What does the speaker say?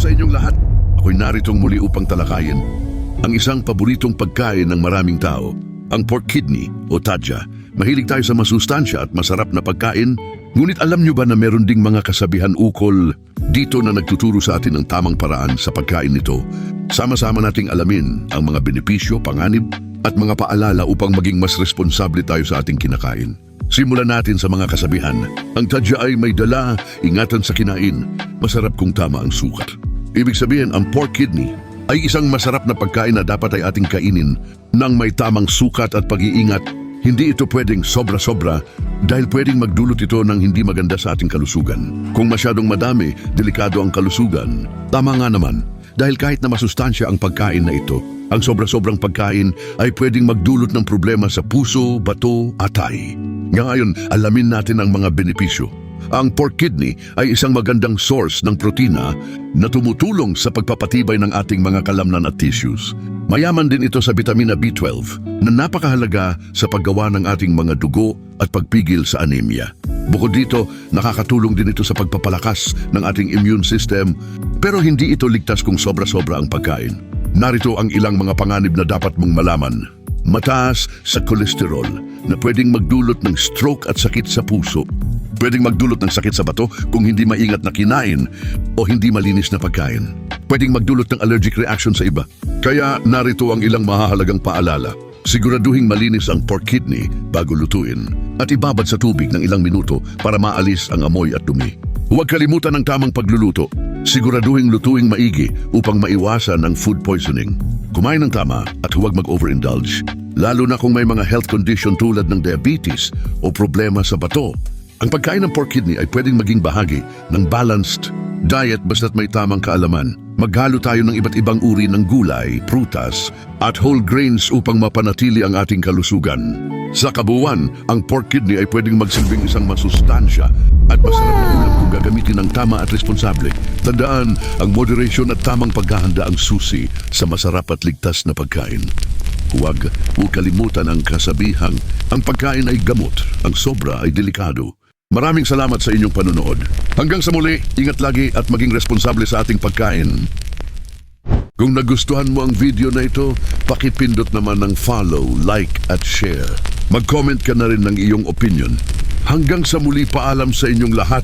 sa inyong lahat. Ako'y naritong muli upang talakayin ang isang paboritong pagkain ng maraming tao, ang pork kidney o tadya. Mahilig tayo sa masustansya at masarap na pagkain, ngunit alam nyo ba na meron ding mga kasabihan ukol dito na nagtuturo sa atin ng tamang paraan sa pagkain nito? Sama-sama nating alamin ang mga benepisyo, panganib at mga paalala upang maging mas responsable tayo sa ating kinakain. Simulan natin sa mga kasabihan. Ang tadya ay may dala, ingatan sa kinain, masarap kung tama ang sukat. Ibig sabihin, ang pork kidney ay isang masarap na pagkain na dapat ay ating kainin nang may tamang sukat at pag-iingat. Hindi ito pwedeng sobra-sobra dahil pwedeng magdulot ito ng hindi maganda sa ating kalusugan. Kung masyadong madami, delikado ang kalusugan. Tama nga naman, dahil kahit na masustansya ang pagkain na ito, ang sobra-sobrang pagkain ay pwedeng magdulot ng problema sa puso, bato, atay. Ngayon, alamin natin ang mga benepisyo. Ang pork kidney ay isang magandang source ng protina na tumutulong sa pagpapatibay ng ating mga kalamnan at tissues. Mayaman din ito sa vitamina B12 na napakahalaga sa paggawa ng ating mga dugo at pagpigil sa anemia. Bukod dito, nakakatulong din ito sa pagpapalakas ng ating immune system, pero hindi ito ligtas kung sobra-sobra ang pagkain. Narito ang ilang mga panganib na dapat mong malaman. Mataas sa kolesterol na pwedeng magdulot ng stroke at sakit sa puso. Pwedeng magdulot ng sakit sa bato kung hindi maingat na kinain o hindi malinis na pagkain. Pwedeng magdulot ng allergic reaction sa iba. Kaya narito ang ilang mahahalagang paalala. Siguraduhing malinis ang pork kidney bago lutuin at ibabad sa tubig ng ilang minuto para maalis ang amoy at dumi. Huwag kalimutan ang tamang pagluluto. Siguraduhing lutuing maigi upang maiwasan ang food poisoning. Kumain ng tama at huwag mag-overindulge, lalo na kung may mga health condition tulad ng diabetes o problema sa bato. Ang pagkain ng pork kidney ay pwedeng maging bahagi ng balanced diet basta't may tamang kaalaman. Maghalo tayo ng iba't ibang uri ng gulay, prutas at whole grains upang mapanatili ang ating kalusugan. Sa kabuuan, ang pork kidney ay pwedeng magsilbing isang masustansya at masarap na ulam kung gagamitin ng tama at responsable. Tandaan, ang moderation at tamang paghahanda ang susi sa masarap at ligtas na pagkain. Huwag kalimutan ang kasabihang, ang pagkain ay gamot, ang sobra ay delikado. Maraming salamat sa inyong panonood. Hanggang sa muli, ingat lagi at maging responsable sa ating pagkain. Kung nagustuhan mo ang video na ito, pakipindot naman ng follow, like at share. Mag-comment ka na rin ng iyong opinion. Hanggang sa muli, paalam sa inyong lahat.